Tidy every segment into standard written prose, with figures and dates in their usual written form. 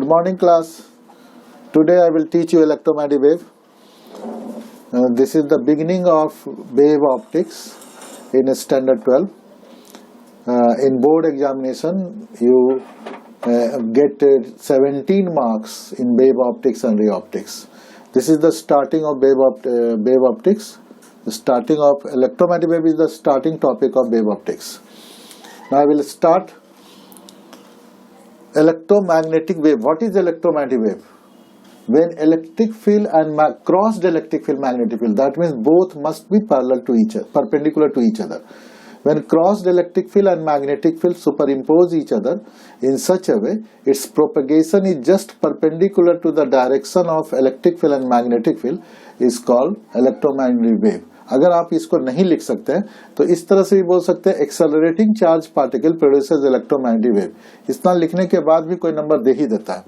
Good morning class. Today I will teach you electromagnetic wave. This is the beginning of wave optics in standard 12. In board examination you get 17 marks in wave optics and ray optics. This is the starting of wave optics. The starting of electromagnetic wave is the starting topic of wave optics. Now I will start electromagnetic wave. What is electromagnetic wave? When electric field and crossed electric field magnetic field, that means both must be parallel to each other, perpendicular to each other. When crossed electric field and magnetic field superimpose each other in such a way, its propagation is just perpendicular to the direction of electric field and magnetic field is called electromagnetic wave. अगर आप इसको नहीं लिख सकते हैं तो इस तरह से भी बोल सकते हैं accelerating charge particle produces electromagnetic wave. इतना लिखने के बाद भी कोई नंबर दे ही देता है.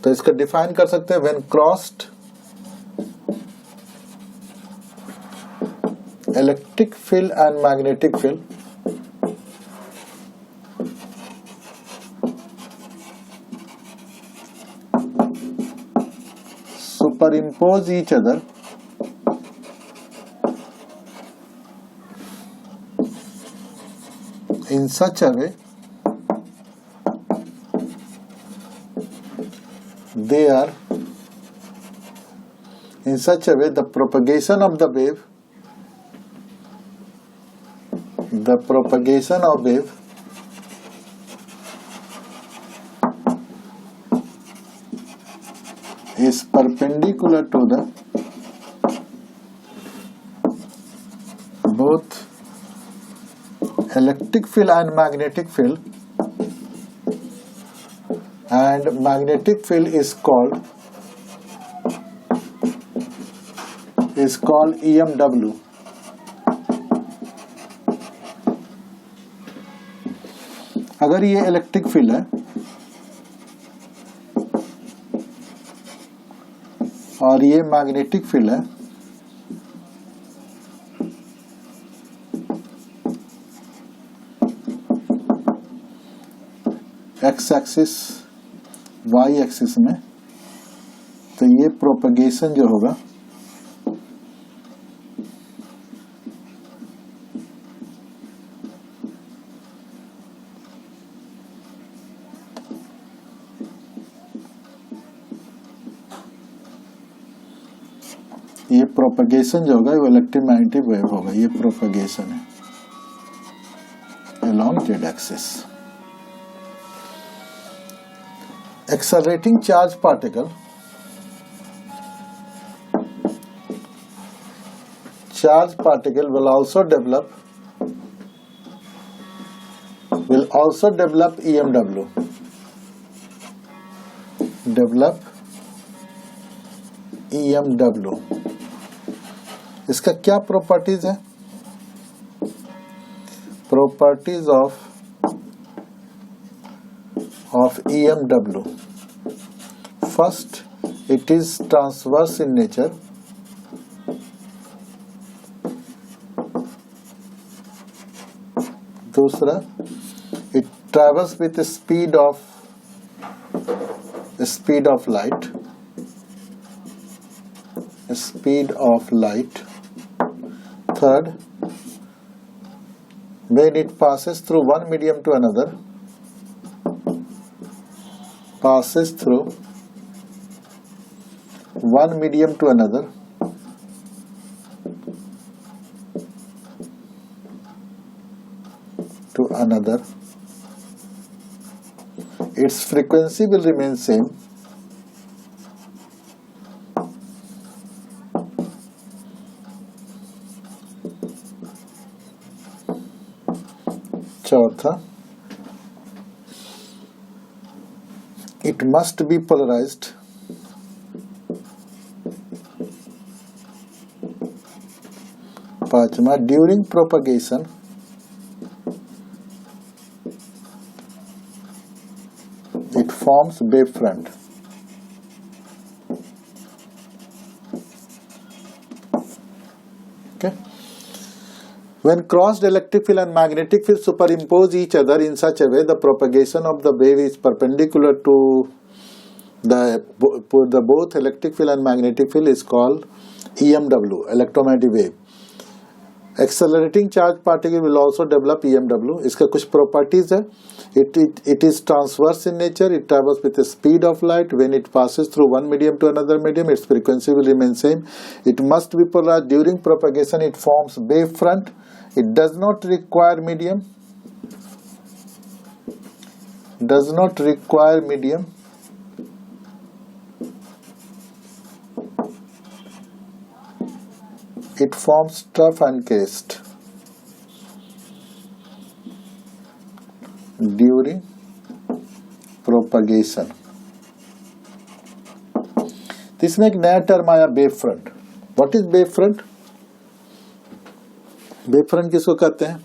तो इसका डिफाइन कर सकते हैं when crossed electric field and magnetic field superimpose each other in such a way the propagation of wave is perpendicular to the both electric field and magnetic field, and magnetic field is called EMW. अगर ये electric field है और ये magnetic field है, x axis Y axis में, तो ये propagation जो होगा वो इलेक्ट्रोमैग्नेटिक वेव होगा. ये प्रोपगेशन है along z axis. Accelerating charge particle will also develop EMW. इसका क्या प्रॉपर्टीज है? Properties of EMW. First, it is transverse in nature. दूसरा, it travels with the speed of light. Third, when it passes through one medium to another, its frequency will remain same. चौथा, it must be polarized. पांचवा, during propagation it forms WaveFront. Okay. When crossed electric field and magnetic field superimpose each other in such a way, the propagation of the wave is perpendicular to the both electric field and magnetic field is called EMW, electromagnetic wave. Accelerating charge particle will also develop EMW. इसका कुछ properties है. It is transverse in nature. It travels with the speed of light. When it passes through one medium to another medium, its frequency will remain same. It must be polarized. During propagation, it forms wavefront. It does not require medium. Does not require medium. It forms trough and crest during propagation. इसमें एक नया term आया wave front. What is wave front? Wave front किसको कहते हैं?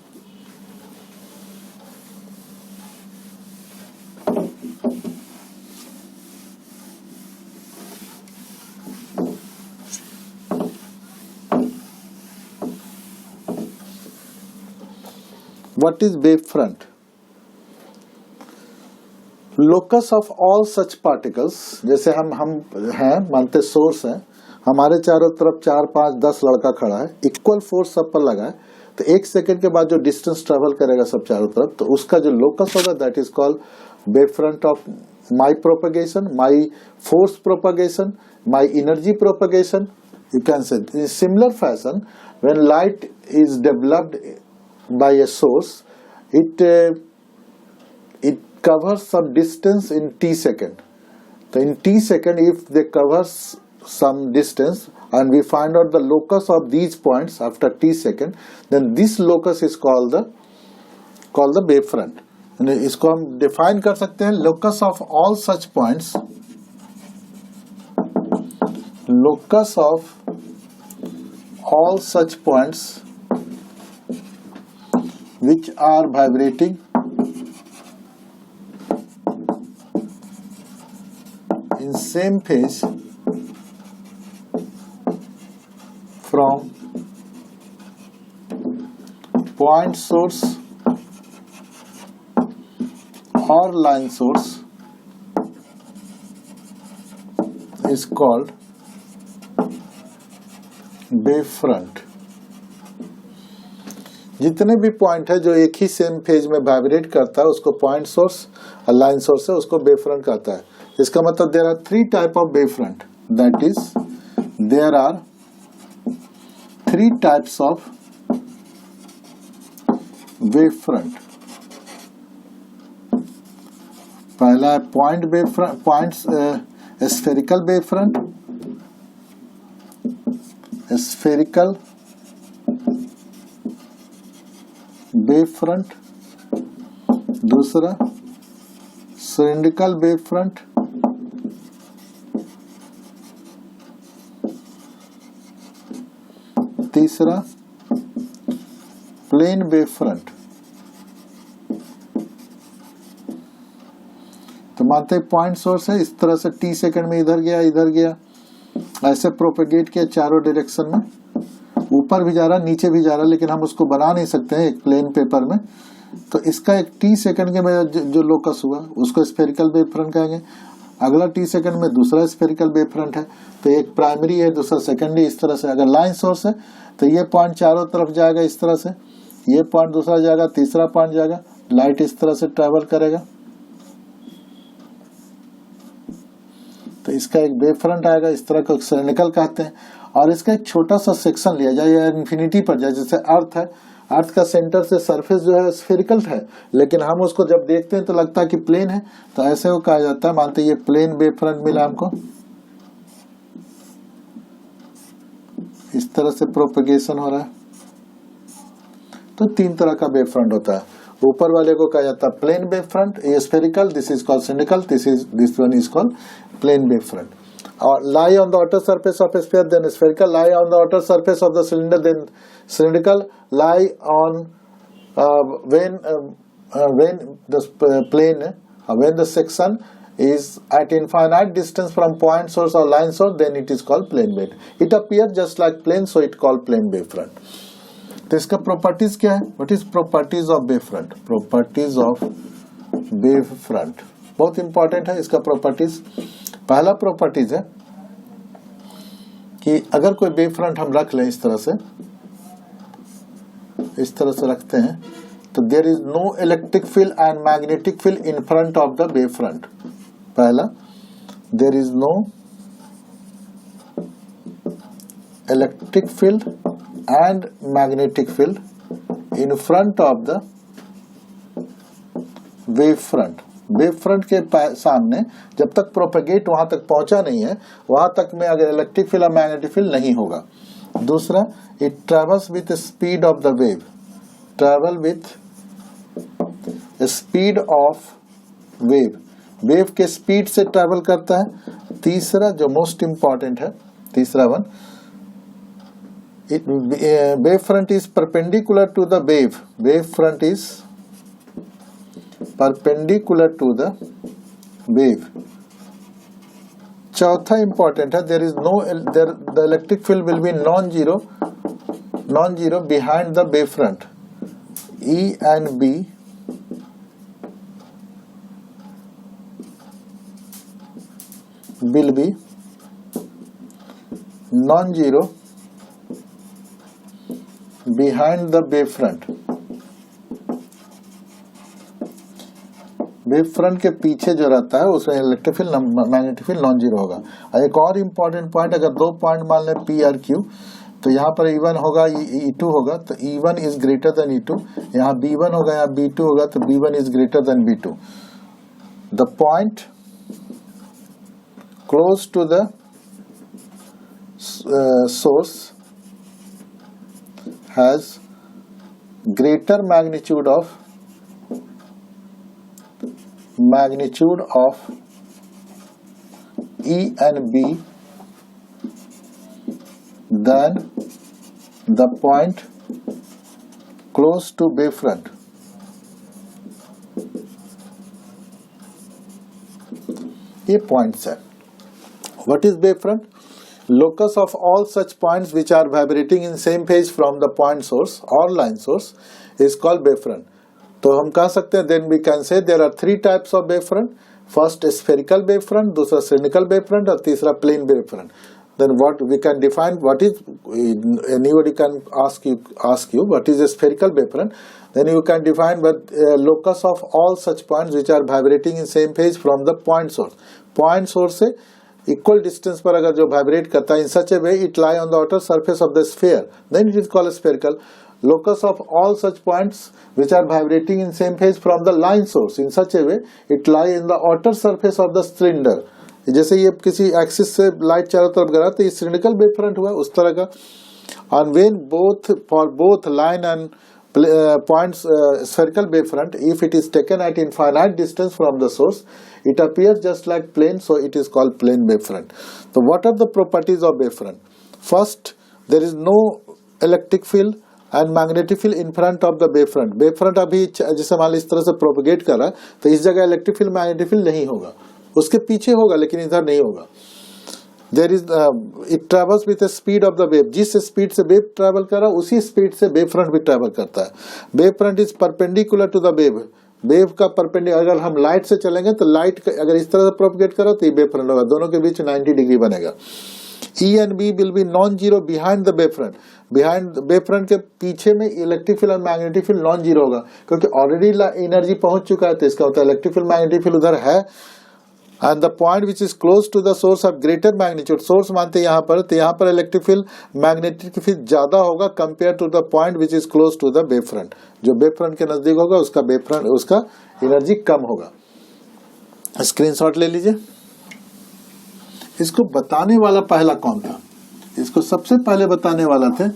What is wavefront? Locus of all such particles. जैसे हम हैं मानते सोर्स हैं, हमारे चारों तरफ 4, 5, 10 लड़का खड़ा है, इक्वल फोर्स सब पर लगा है, तो 1 सेकेंड के बाद जो डिस्टेंस ट्रेवल करेगा सब चारों तरफ, तो उसका जो लोकस होगा that is called wavefront of my propagation, my force propagation, my energy propagation. You can say in similar fashion when light is developed by a source, it covers some distance in t second. So in t second, if they cover some distance and we find out the locus of these points after t second, then this locus is called the wavefront. And इसको हम define कर सकते हैं locus of all such points. Locus of all such points which are vibrating in same phase from point source or line source is called wavefront. जितने भी point है जो एक ही सेम फेज में वाइब्रेट करता है उसको पॉइंट सोर्स और लाइन सोर्स है उसको वेवफ्रंट कहता है. इसका मतलब there are 3 type of wavefront. That is there are 3 types of wavefront. पहला है point wavefront, points spherical wavefront, spherical wavefront. दूसरा सिलिंड्रिकल वेवफ्रंट. तीसरा प्लेन वेवफ्रंट. तो मानते हैं पॉइंट सोर्स है, इस तरह से टी सेकंड में इधर गया, ऐसे प्रोपेगेट किया चारों डायरेक्शन में, ऊपर भी जा रहा नीचे भी जा रहा, लेकिन हम उसको बना नहीं सकते हैं एक प्लेन पेपर में. तो इसका एक टी सेकंड के में जो लोकस हुआ उसको स्फेरिकल वेवफ्रंट कहेंगे. अगला टी सेकंड में दूसरा स्फेरिकल वेवफ्रंट है, तो एक प्राइमरी है दूसरा सेकेंडरी. इस तरह से अगर लाइन सोर्स है तो ये पॉइंट चारों तरफ जाएगा इस तरह से, ये पॉइंट दूसरा जाएगा, तीसरा पॉइंट जाएगा, लाइट इस तरह से ट्रेवल करेगा, तो इसका एक वेवफ्रंट आएगा. इस तरह को सिलिंड्रिकल कहते हैं. और इसका एक छोटा सा सेक्शन लिया जाए या इन्फिनिटी पर जाए, जैसे अर्थ है, अर्थ का सेंटर से सरफेस जो है स्फेरिकल है, लेकिन हम उसको जब देखते हैं तो लगता है कि प्लेन है, तो ऐसे वो कहा जाता है. मानते ये प्लेन वेवफ्रंट मिला हमको, इस तरह से प्रोपेगेशन हो रहा है. तो 3 तरह का वेवफ्रंट होता है. ऊपर वाले को कहा जाता है प्लेन वेवफ्रंट, ये spherical, this is called cylindrical, this one is called plane wavefront. Or lie on the outer surface of a sphere, then spherical. Lie on the outer surface of the cylinder, then cylindrical. Lie on when the plane, when the section is at infinite distance from point source or line source, then it is called plane wave. It appears just like plane, so it called plane wavefront. तो इसका properties क्या है? What is properties of wavefront? Properties of wavefront बहुत important है. इसका properties पहला properties है कि अगर कोई वेव फ्रंट हम रख लें इस तरह से रखते हैं तो there is no electric field and magnetic field in front of the wave front. पहला, there is no electric field and magnetic field in front of the wave front. Wave front के सामने जब तक प्रोपेगेट वहां तक पहुंचा नहीं है, वहां तक में अगर इलेक्ट्रिक फील्ड और मैग्नेटिक फील्ड नहीं होगा। दूसरा, it travels with speed of the wave, travel with speed of wave, wave के स्पीड से ट्रेवल करता है। तीसरा जो मोस्ट इंपॉर्टेंट है, तीसरा one, wave front is perpendicular to the wave, wave front is perpendicular to the wave. चौथा important है, there is no, the electric field will be non zero behind the wave front. E and B will be non-zero behind the wave front। Wave front के पीछे जो रहता है उसमें electric field magnetic field non zero होगा। और एक और इम्पोर्टेंट पॉइंट, अगर दो पॉइंट मान लें P और Q, तो यहाँ पर E1 होगा, E2 होगा, तो E1 is greater then E2। यहाँ B1 होगा, यहाँ B2 होगा, तो B1 is greater than B2। The point close to the source has greater magnitude of E and B than the point close to wavefront। ये points है। What is wavefront? Locus of all such points which are vibrating in same phase from the point source or line source is called wavefront। तो हम कह सकते हैं, then we can say there are three types of wavefront। First spherical wavefront, दूसरा cylindrical wavefront और तीसरा plane wavefront। Then what we can define, what is, anybody can ask you what is a spherical wavefront, then you can define what locus of all such points which are vibrating in same phase from the point source से equal distance पर अगर जो vibrate करता है in such a way it lie on the outer surface of the sphere, then it is called spherical। Locus of all such points which are vibrating in same phase from the line source in such a way it lie in the outer surface of the cylinder। जैसे ये किसी axis से light चारों तरफ गिरा तो ये cylindrical wavefront हुआ उस तरह का। और when for both line and points spherical wavefront, if it is taken at infinite distance from the source it appears just like plane, so it is called plane wavefront। So what are the properties of wavefront? First, there is no electric field and magnetic field in front of the wavefront। wavefront अभी जैसे मान लीजिए इस तरह से propagate कर रहा है तो इस जगह इलेक्ट्रिक फील्ड मैग्नेटिक फील्ड नहीं होगा, उसके पीछे होगा लेकिन इधर नहीं होगा। There is it travels with the speed of the wave। जिस स्पीड से वेव ट्रेवल कर रहा है उसी स्पीड से वेव फ्रंट भी ट्रेवल करता है। Wave front is perpendicular to the wave, wave का परपेंडिकुलर, अगर हम लाइट से चलेंगे तो लाइट अगर इस तरह से प्रोपगेट करो तो ये वेव फ्रंट होगा, दोनों के बीच 90 डिग्री बनेगा। E and B will be non-zero behind the wavefront। Behind wavefront के पीछे में इलेक्ट्रिक फील्ड और मैग्नेटिक फील्ड नॉन जीरो होगा, क्योंकि ऑलरेडी एनर्जी पहुंच चुका है, तो इसका मतलब इलेक्ट्रिक फील्ड मैग्नेटिक फील्ड उधर है। And the point which is close to the source of greater magnitude, source मानते हैं यहाँ पर, तो यहाँ पर इलेक्ट्रिक फील्ड मैग्नेटिक फील्ड ज्यादा होगा compare to the point which is close to the wavefront. जो वेवफ्रंट के नजदीक होगा उसका वेवफ्रंट उसका एनर्जी कम होगा। स्क्रीनशॉट ले लीजिए। इसको बताने वाला पहला कौन था? इसको सबसे पहले बताने वाला थे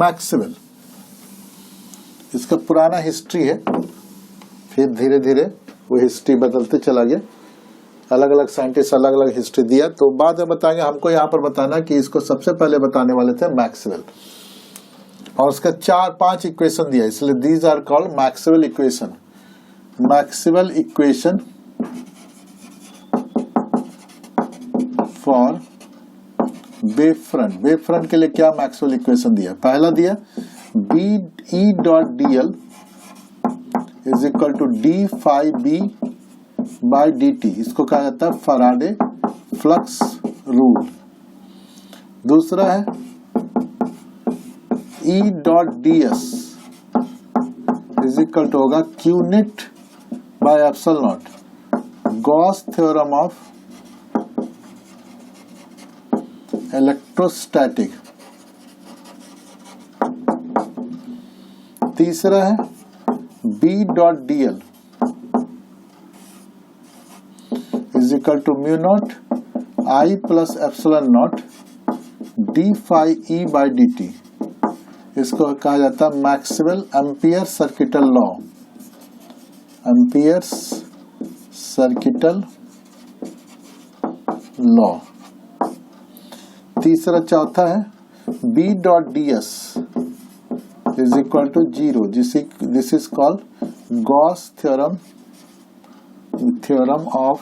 मैक्सवेल। इसका पुराना हिस्ट्री है, फिर धीरे धीरे वो हिस्ट्री बदलते चला गया, अलग अलग साइंटिस्ट अलग अलग हिस्ट्री दिया, तो बाद में बताएंगे। हमको यहाँ पर बताना कि इसको सबसे पहले बताने वाले थे मैक्सवेल, और उसका 4-5 इक्वेशन दिया, इसलिए these are called Maxwell equation. Maxwell equation for wavefront. Wavefront के लिए क्या मैक्सवेल इक्वेशन दिया? पहला दिया B E dot D L is equal to d phi B by D T, इसको कहा जाता है फैराडे फ्लक्स रूल। दूसरा है E dot D S is equal to होगा Q net by epsilon naught, Gauss theorem of electrostatic. तीसरा है B dot D L is equal to mu naught I plus epsilon naught D phi E by D T, इसको कहा जाता है Maxwell Ampere circuital law, Ampere circuital law. तीसरा चौथा है B dot D S is equal to 0, this is called Gauss theorem, theorem of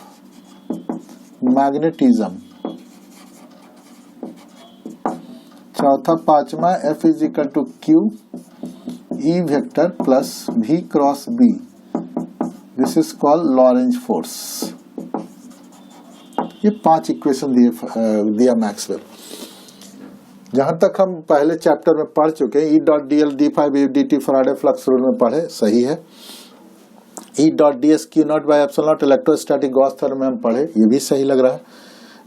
magnetism. चौथा पांचवा F is equal to q E vector plus V cross B, this is called Lorentz force. ये 5 equation दिया Maxwell. जहां तक हम पहले chapter में पढ़ चुके हैं, E dot D l d phi d t Faraday flux rule में पढ़े, सही है। E dot D s q naught by epsilon naught electrostatic Gauss theorem में हम पढ़े, ये भी सही लग रहा है।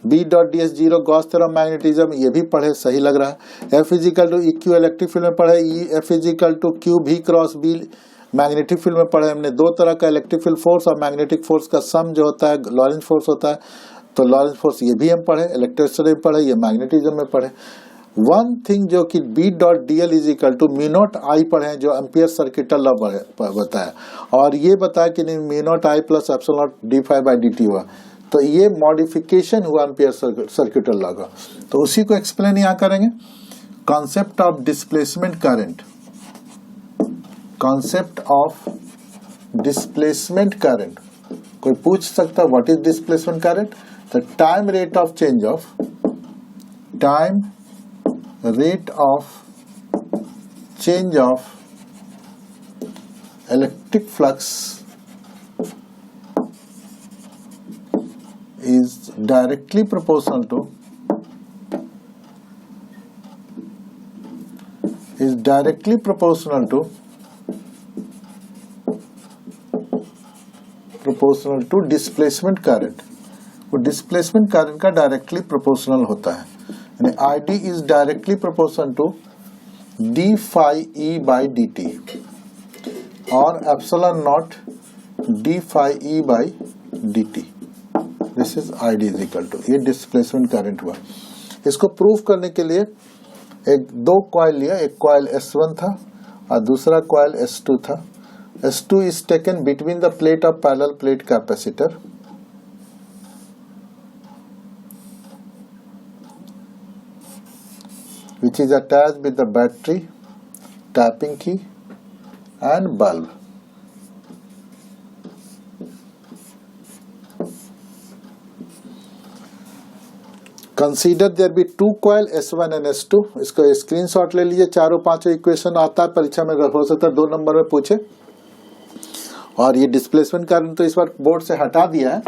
B dot D s 0 Gauss theorem magnetism, ये भी पढ़े, सही लग रहा है। F is equal to E q electric field में पढ़े, F is equal to q V cross B magnetic field में पढ़े हमने। दो तरह का इलेक्ट्रिक फील्ड फोर्स और मैग्नेटिक फोर्स का सम जो होता है लॉरेंज फोर्स होता है, तो लॉरेंज फोर्स ये भी हम पढ़े, इलेक्ट्रोस्टैटिक में पढ़े, ये मैग्नेटिज्म में पढ़े। वन थिंग जो कि B dot D L is equal to mu naught I पढ़े, जो एम्पियर सर्किटल लॉ बताया, और ये बताया कि नहीं mu naught I plus epsilon naught D phi by D t हुआ, तो ये मॉडिफिकेशन हुआ एम्पियर सर्किटल लॉ का, तो उसी को एक्सप्लेन यहाँ करेंगे। Concept of displacement current, concept of displacement current, कोई पूछ सकता है what is displacement current? The time rate of change of, time rate of change of electric flux is directly proportional to displacement current। वो displacement current का directly proportional होता है, ID is directly proportional to d phi e by dt और epsilon naught d phi e by dt, this is ID is equal to, ये displacement current हुआ। इसको prove करने के लिए दो कॉइल लिया, एक कॉइल S1 था और दूसरा कॉइल S2 था। S2 is taken between the plate of parallel plate capacitor which is attached with the battery, tapping key and bulb। Consider there be two coil S1 and S2, इसको screenshot ले लीजिए। चारों पांचों equation आता है परीक्षा में, हो सकता है 2 नंबर में पूछे। और ये डिस्प्लेसमेंट करंट तो इस बार बोर्ड से हटा दिया है,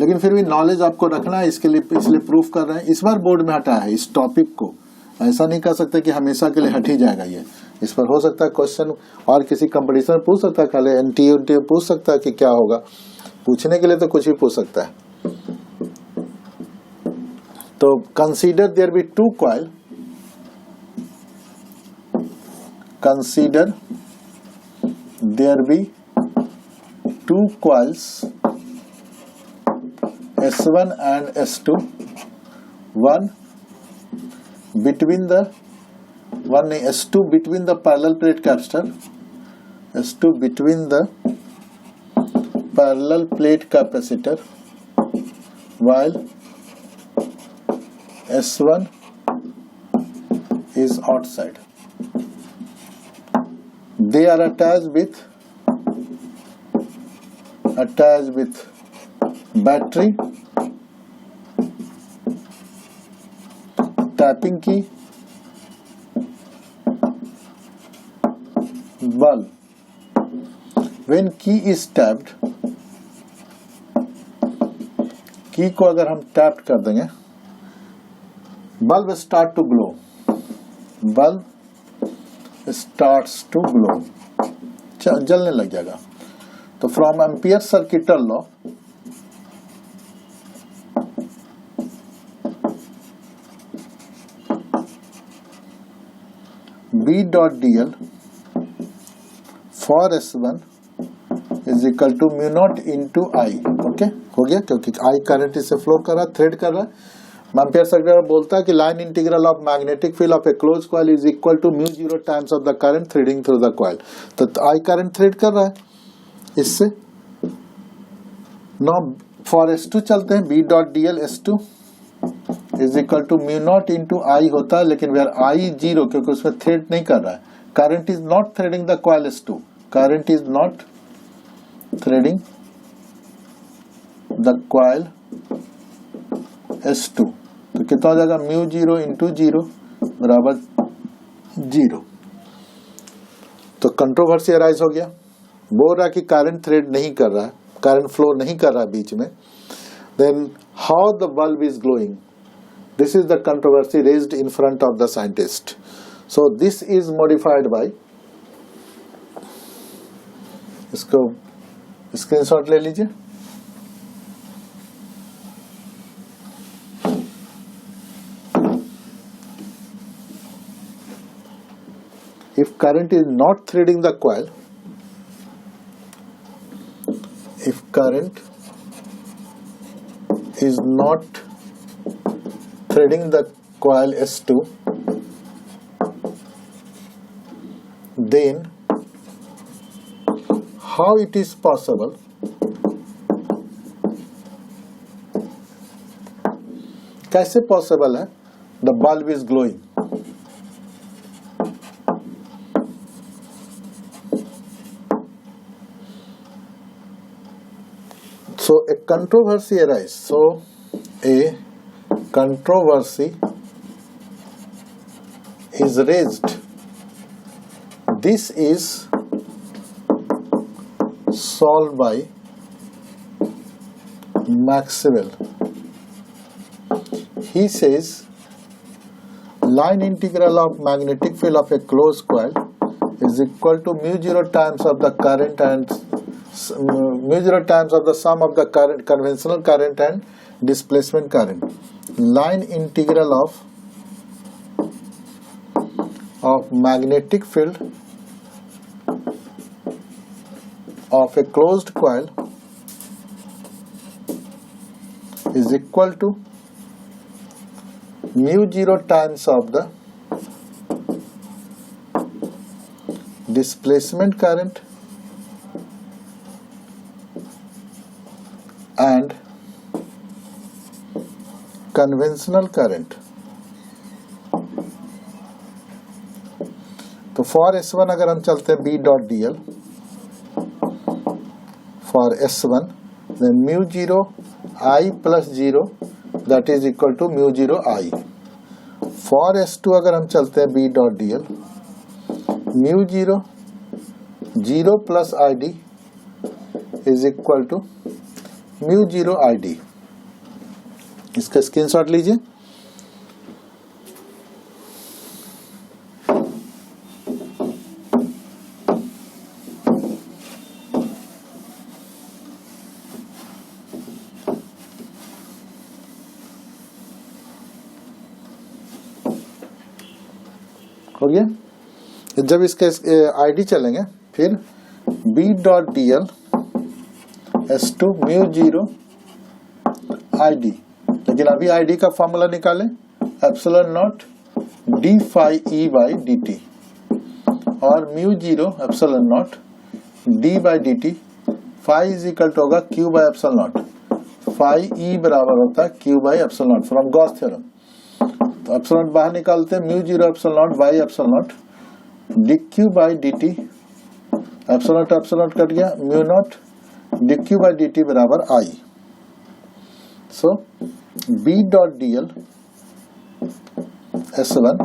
लेकिन फिर भी नॉलेज आपको रखना है, इसके लिए इसलिए प्रूफ कर रहे हैं। इस बार बोर्ड में हटा है इस टॉपिक को, ऐसा नहीं कर सकते कि हमेशा के लिए हट ही जाएगा ये। इस पर हो सकता है क्वेश्चन और किसी कंपटीशन में पूछ सकता है, खाली एनटीए पूछ सकता है कि क्या होगा, पूछने के लिए तो कुछ भी पूछ सकता है। तो consider there be two coil, consider there be two coils S1 and S2, one between the S2 between the parallel plate capacitor, S2 between the parallel plate capacitor, while S1 is outside. They are attached with battery, tapping key, bulb। When key is tapped, key को अगर हम tap कर देंगे, bulb start to glow, bulb starts to glow, जलने लग जाएगा। तो from Ampere circuital law B dot dl for S1 is equal to mu naught into I। Okay हो गया, क्योंकि I करंट इससे फ्लो कर रहा है, थ्रेड कर रहा है। एम्पियर सर्किट बोलता है कि line integral of magnetic field of a close coil is equal to mu zero times of the current threading through the coil. तो I करंट थ्रेड कर रहा है इससे। नो फॉर S2 चलते हैं, B dot dl S2 is equal to mu naught into I होता है, लेकिन वेयर आई जीरो, क्योंकि उसमें थ्रेड नहीं कर रहा है। Current is not threading the coil S2, current is not threading the coil S2। तो कितना हो जाएगा, म्यू जीरो इंटू जीरो बराबर जीरो। तो कंट्रोवर्सी अराइज हो गया, बोल रहा है कि करंट थ्रेड नहीं कर रहा है, करंट फ्लो नहीं कर रहा है बीच में। Then how the bulb is glowing, this is the controversy raised in front of the scientist. So this is modified by, इसको स्क्रीनशॉट ले लीजिए। If current is not threading the coil, if current is not threading the coil S2, then how it is possible कैसे possible है the bulb is glowing. So a controversy arises. So a controversy is raised. This is solved by Maxwell. He says line integral of magnetic field of a closed coil is equal to mu zero times of the current and mu zero times of the sum of the current, conventional current and displacement current. Line integral of magnetic field of a closed coil is equal to mu zero times of the displacement current and conventional current। तो for S1 अगर हम चलते हैं B dot dl for S1, then mu zero I plus zero that is equal to mu zero I। For S2 अगर हम चलते हैं B dot dl, mu zero zero plus ID is equal to mu zero ID। इसका screenshot लीजिए। हो गया। जब इसके आईडी चलेंगे, फिर B dot dl S2 mu zero ID, लेकिन अभी ID का फॉर्मूला निकालें, epsilon naught D phi E by D T, और mu zero epsilon naught D by D T, phi is equal to होगा Q by epsilon naught, phi E बराबर होता है Q by epsilon naught from Gauss theorem. तो epsilon naught बाहर निकालते हैं, mu zero epsilon naught by epsilon naught D Q by D T, epsilon naught cut गया, mu naught D Q by D T बराबर आई। So B dot dl S1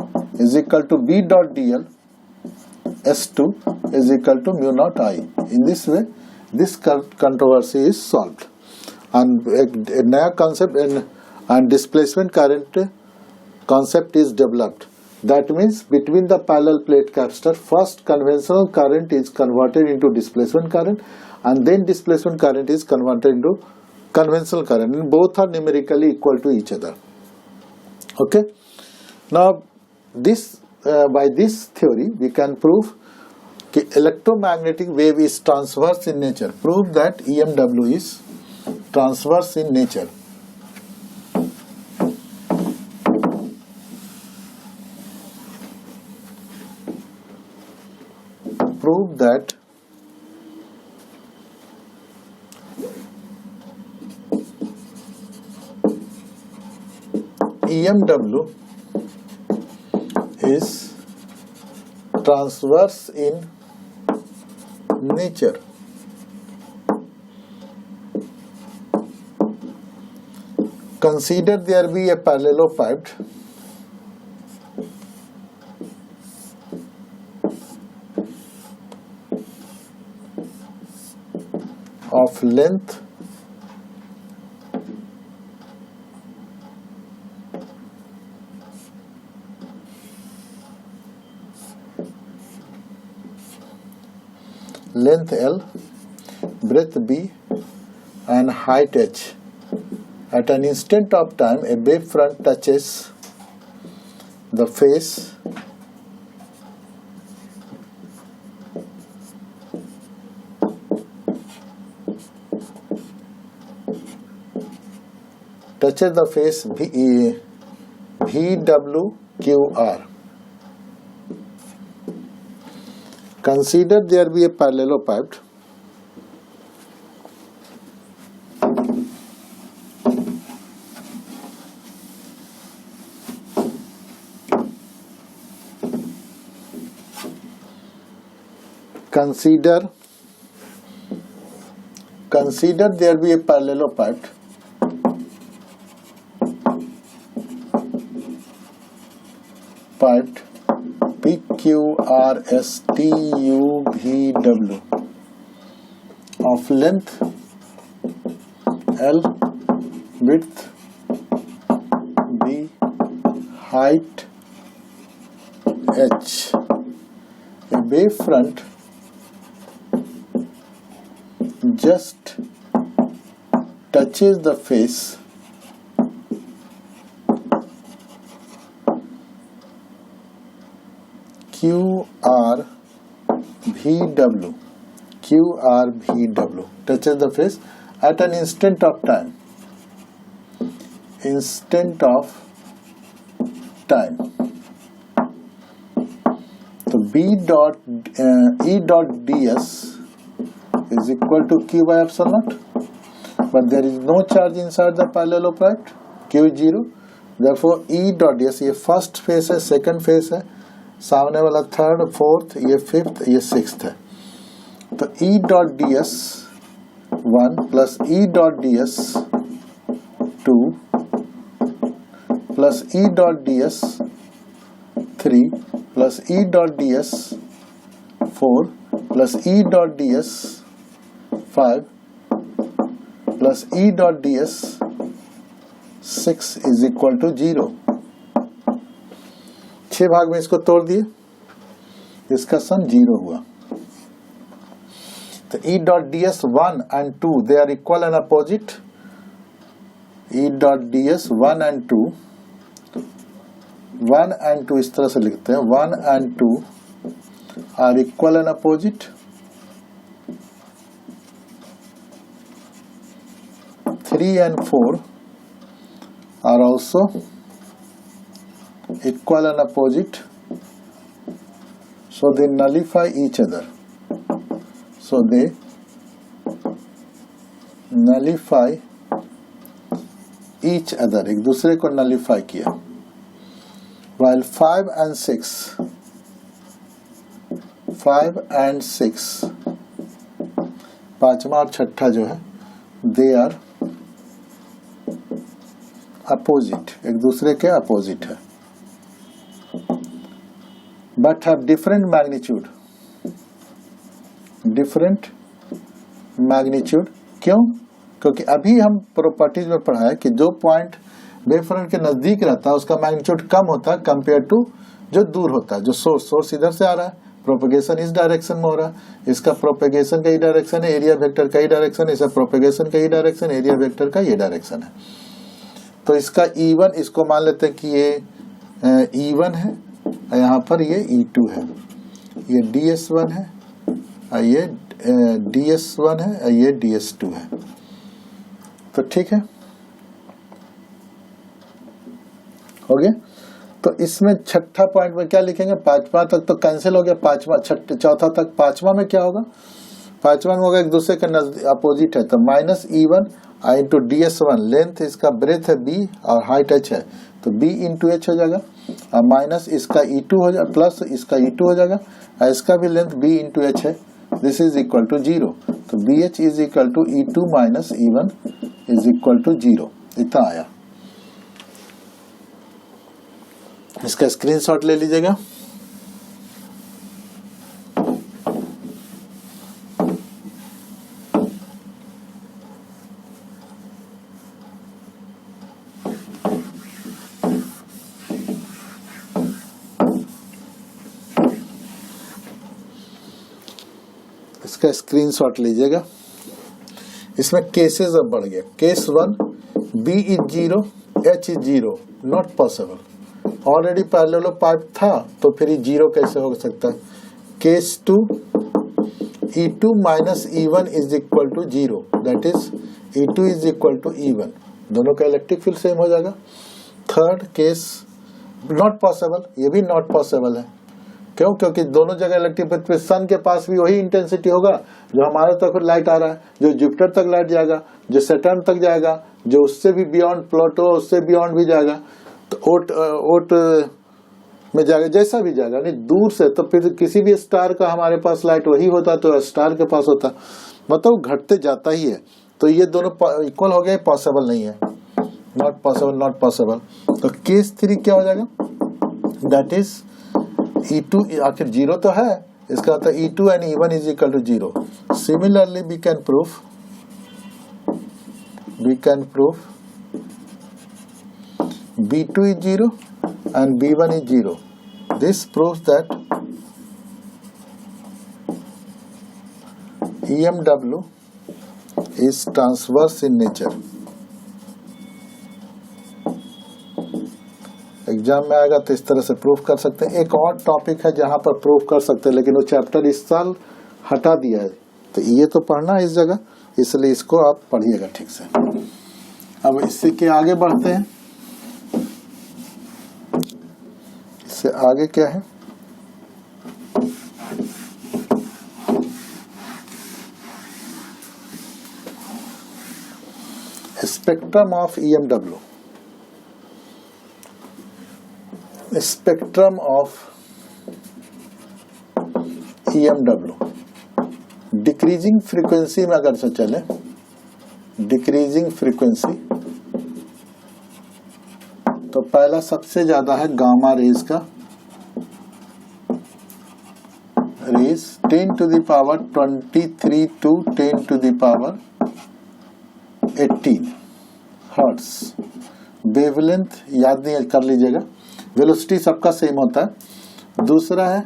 is equal to B dot dl S2 is equal to mu naught I. In this way, this controversy is solved. And a new concept and displacement current concept is developed. That means between the parallel plate capacitor, first conventional current is converted into displacement current, and then displacement current is converted into conventional current, and both are numerically equal to each other. Okay. Now, this by this theory we can prove that electromagnetic wave is transverse in nature. Prove that EMW is transverse in nature. Prove that EMW is transverse in nature. Consider there be a parallelopiped of length L, breadth B, and height h. At an instant of time, a wavefront touches the face VWQR. Consider there be a parallelopiped Consider there be a parallelopiped PQRSTUVW of length L, width B, height H. A wavefront just touches the face QRVW touches the face at an instant of time. So E dot ds is equal to Q by epsilon naught, but there is no charge inside the parallelopiped, Q is 0. Therefore E dot ds, ये first phase है, second phase है, सामने वाला third, fourth, ये fifth, ये sixth है. तो E dot ds 1 plus E dot ds 2 plus E dot ds 3 plus E dot ds 4 plus E dot ds 5 plus E dot ds 6 is equal to 0. 6 भाग में इसको तोड़ दिए, इसका सम 0 हुआ. तो E dot ds 1 and 2 they are equal and opposite. E dot ds 1 and 2 इस तरह से लिखते हैं. 1 and 2 are equal and opposite. 3 and 4 are also equal and opposite, so they nullify each other. So they nullify each other, एक दूसरे को nullify किया. While 5 and 6 पांचवा और छठा जो है they are opposite, एक दूसरे के opposite है, but have different magnitude. Different magnitude. क्यों? क्योंकि अभी हम प्रॉपर्टीज में पढ़ा है कि जो पॉइंट वेव फ्रंट के नजदीक रहता है उसका मैग्नीट्यूड कम होता है कंपेयर टू जो दूर होता है। जो सोर्स इधर से आ रहा है, प्रोपेगेशन इस डायरेक्शन में हो रहा है, इसका प्रोपेगेशन का ही डायरेक्शन है, एरिया वेक्टर का ही डायरेक्शन है, इसका प्रोपेगेशन का ही डायरेक्शन, एरिया वेक्टर का ये डायरेक्शन है। तो इसका E1 इसको मान लेते हैं कि ये E1 है, यहाँ पर ये E2 है, ये DS1 है, ये DS1 है, ये DS2 है। तो ठीक है, हो गया। तो इसमें छठा पॉइंट में क्या लिखेंगे? पांचवा तक तो कैंसिल हो गया, चौथा तक। पांचवा में क्या होगा? पांचवा में होगा एक दूसरे के अपोजिट है, तो minus E1 into DS1, length इसका ब्रेथ है B और हाइट H है, तो B इंटू H हो जाएगा, और माइनस इसका E2 हो जाएगा, प्लस इसका E2 हो जाएगा, और इसका भी लेंथ B इंटू H है, दिस इज इक्वल टू 0। तो BH is equal to E2 minus E1 is equal to 0, इतना आया। इसका स्क्रीनशॉट ले लीजिएगा। इसका स्क्रीनशॉट लीजिएगा। इसमें केसेस अब बढ़ गया। Case 1, B is 0, H is 0, not possible. Already parallel pipe था, तो फिर 0 कैसे हो सकता है? Case 2, E2 minus E1 is equal to 0, that is E2 is equal to E1, दोनों का इलेक्ट्रिक फील्ड सेम हो जाएगा। थर्ड केस नॉट पॉसिबल, ये भी नॉट पॉसिबल है। क्यों? क्योंकि दोनों जगह इलेक्ट्रिक फील्ड, सन के पास भी वही इंटेंसिटी होगा जो हमारे तक लाइट आ रहा है, जो जुपिटर तक लाइट जाएगा, जो सैटर्न तक जाएगा, जो उससे भी बियॉन्ड प्लूटो, उससे बियॉन्ड भी जाएगा, तो ओट में जाएगा, जैसा भी जाएगा, नहीं दूर से। तो फिर किसी भी स्टार का हमारे पास लाइट वही होता तो स्टार के पास होता, मतलब घटते जाता ही है। तो ये दोनों इक्वल हो गए, पॉसिबल नहीं है, नॉट पॉसिबल, नॉट पॉसिबल। तो केस 3 क्या हो जाएगा? दैट इज E2, आखिर 0 तो है, इसका मतलब E2 and E1 is equal to 0। Similarly we can prove B2 is 0 and B1 is 0. This proves that EMW is transverse in nature. Exam में आएगा तो इस तरह से प्रूफ कर सकते हैं। एक और टॉपिक है जहां पर प्रूफ कर सकते हैं, लेकिन वो चैप्टर इस साल हटा दिया है, तो ये तो पढ़ना है इस जगह, इसलिए इसको आप पढ़िएगा ठीक से। अब इससे के आगे बढ़ते हैं। इससे आगे क्या है? Spectrum of EMW। Spectrum of EMW decreasing frequency में अगर से चले, डिक्रीजिंग फ्रीक्वेंसी, तो पहला सबसे ज्यादा है गामा रेज का, raise 10 to the power 23 to 10 to the power 18 hertz. Wavelength याद नहीं कर लीजिएगा, वेलोसिटी सबका सेम होता है। दूसरा है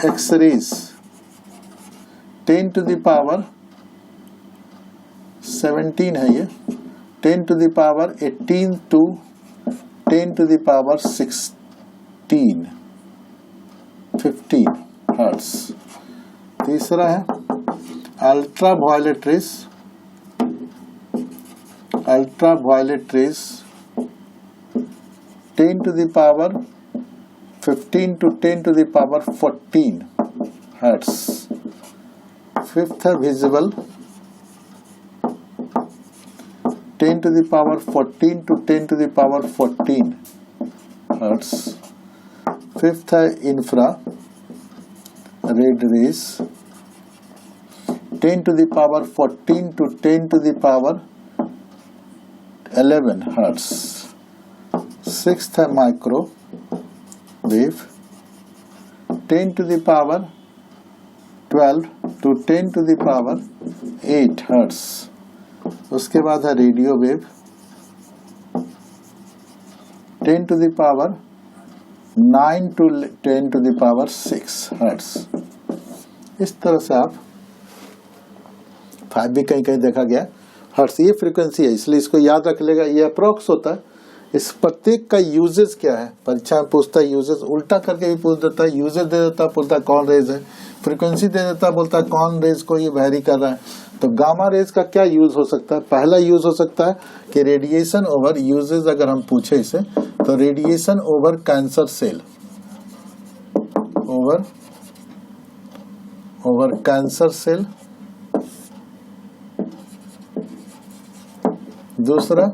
x raise 10 to the power 17 है, ये 10 to the power 18 to 10 to the power 16 15 hertz. तीसरा है ultraviolet rays, ultraviolet rays 10 to the power 15 to 10 to the power 14 hertz। Fifth है visible 10 to the power 14 to 10 to the power 14 hertz। Fifth है infrared rays 10 to the power 14 to 10 to the power 11 hertz। Sixth है micro wave 10 to the power 12 to 10 to the power 8 hertz. उसके बाद है radio wave 10 to the power 9 to 10 to the power 6 hertz. इस तरह से आप 5 भी कहीं कहीं देखा गया हर्ट्स, ये फ्रीक्वेंसी है, इसलिए इसको याद रख लेगा। ये अप्रोक्स होता है। इस प्रत्येक का यूजेस क्या है, परीक्षा में पूछता है यूजेस, उल्टा करके भी पूछ देता है, यूजेस दे देता है, बोलता है कौन रेज है, फ्रीक्वेंसी दे देता है, बोलता है कौन रेज को ये वेरी कर रहा है। तो गामा रेज का क्या यूज हो सकता है? पहला यूज हो सकता है कि रेडिएशन ओवर यूजेस, अगर हम पूछे इसे तो radiation over cancer cell, over cancer cell. दूसरा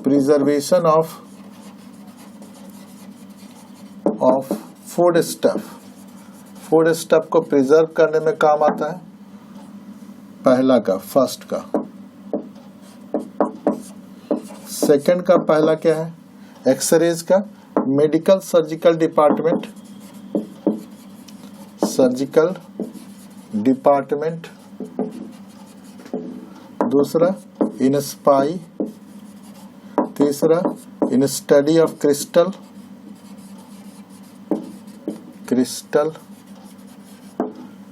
प्रिजर्वेशन ऑफ फूड स्टफ को प्रिजर्व करने में काम आता है, पहला का, फर्स्ट का। सेकंड का पहला क्या है? एक्सरेज का, मेडिकल सर्जिकल डिपार्टमेंट। दूसरा इन स्पाई। तीसरा इन स्टडी ऑफ क्रिस्टल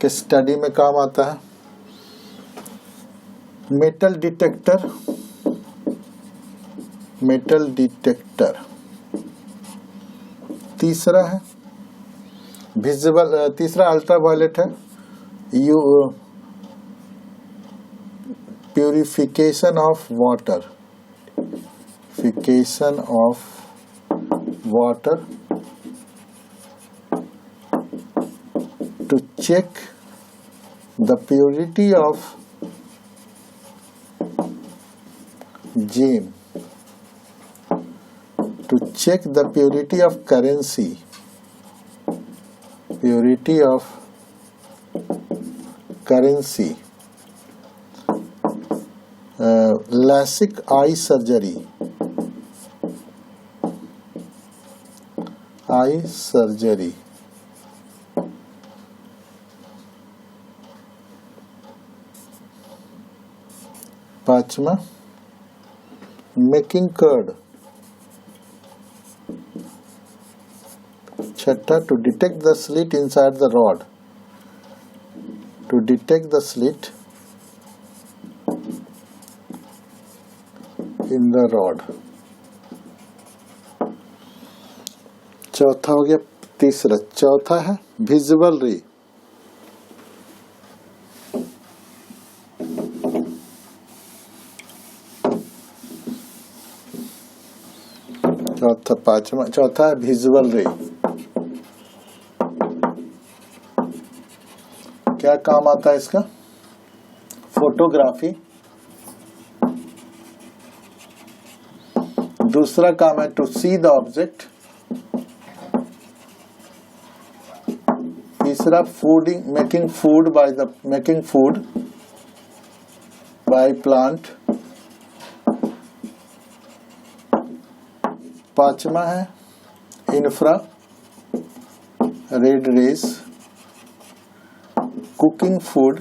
के स्टडी में काम आता है। Metal detector. तीसरा है विजिबल, तीसरा अल्ट्रावायलेट है, purification of water to check the purity of gem, to check the purity of currency, LASIK eye surgery, पांचवा मेकिंग कर्ड। छठा to detect the slit inside the rod, in the rod। चौथा हो गया, तीसरा। चौथा है visual रे। चौथा है विजुअल रे। क्या काम आता है इसका? फोटोग्राफी। दूसरा काम है टू सी द ऑब्जेक्ट। तीसरा मेकिंग फूड बाय प्लांट। पांचवा है infrared rays, cooking food.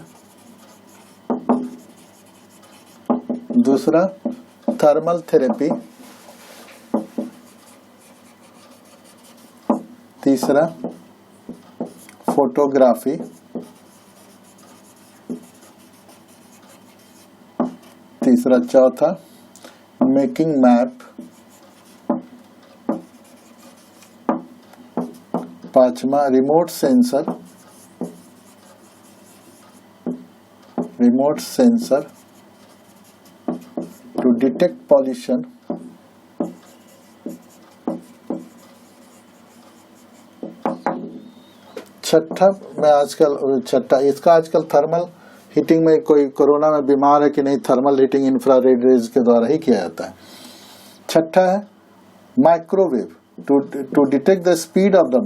दूसरा थर्मल थेरेपी। तीसरा फोटोग्राफी। चौथा मेकिंग मैप। पांचवा remote sensor to detect pollution. इसका आजकल थर्मल हीटिंग में, कोई कोरोना में बीमार है कि नहीं, थर्मल हीटिंग इंफ्रारेड रेज के द्वारा ही किया जाता है। छठा है microwave to detect the speed of the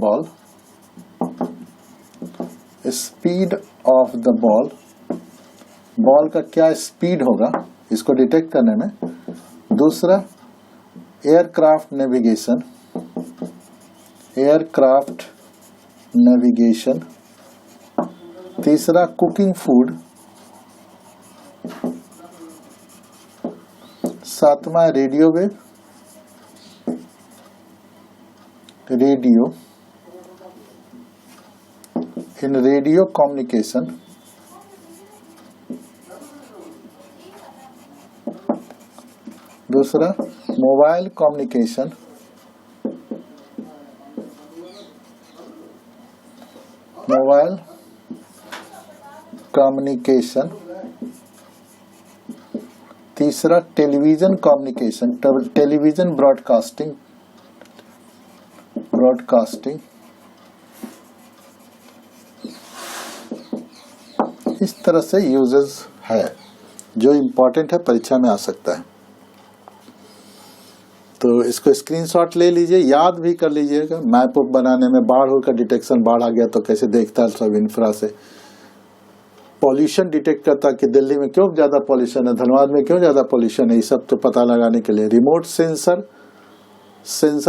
ball का क्या स्पीड होगा, इसको डिटेक्ट करने में। दूसरा एयरक्राफ्ट नेविगेशन। तीसरा कुकिंग फूड, सातवां radio wave, radio in radio communication, दूसरा मोबाइल कम्युनिकेशन, मोबाइल कम्युनिकेशन, तीसरा टेलीविजन कम्युनिकेशन, टेलीविजन ब्रॉडकास्टिंग, इस तरह से यूजेस है जो इम्पोर्टेंट है, परीक्षा में आ सकता है। तो इसको स्क्रीनशॉट ले लीजिए, याद भी कर लीजिएगा। मैप बनाने में बाढ़ का डिटेक्शन, बाढ़ आ गया तो कैसे देखता है सब इंफ्रा से। पॉल्यूशन डिटेक्ट करता कि दिल्ली में क्यों ज्यादा पॉल्यूशन है, धनबाद में क्यों ज्यादा पॉल्यूशन है, ये सब तो पता लगाने के लिए। रिमोट सेंसर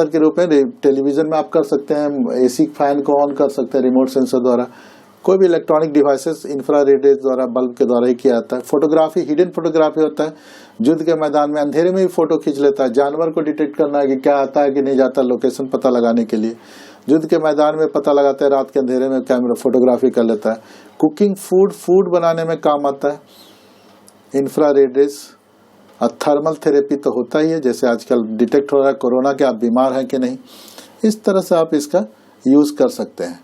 के रूप में टेलीविजन में आप कर सकते हैं, एसी फैन को ऑन कर सकते हैं रिमोट सेंसर द्वारा। कोई भी इलेक्ट्रॉनिक डिवाइसेस इंफ्रारेड द्वारा, बल्ब के द्वारा ही किया जाता है। फोटोग्राफी, हिडन फोटोग्राफी होता है, युद्ध के मैदान में अंधेरे में भी फोटो खींच लेता है। जानवर को डिटेक्ट करना है कि क्या आता है कि नहीं जाता, लोकेशन पता लगाने के लिए युद्ध के मैदान में पता लगाता है, रात के अंधेरे में कैमरा फोटोग्राफी कर लेता है। कुकिंग फूड बनाने में काम आता है इंफ्रारेड रेज। और थर्मल थेरेपी तो होता ही है, जैसे आजकल डिटेक्ट हो रहा है कोरोना के आप बीमार हैं कि नहीं, इस तरह से आप इसका यूज कर सकते हैं।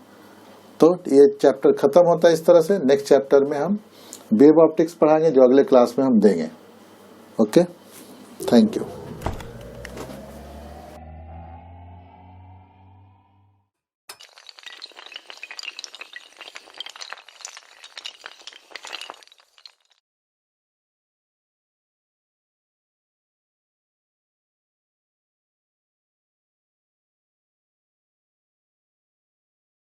तो ये चैप्टर खत्म होता है इस तरह से। नेक्स्ट चैप्टर में हम वेव ऑप्टिक्स पढ़ाएंगे, जो अगले क्लास में हम देंगे। Okay, thank you.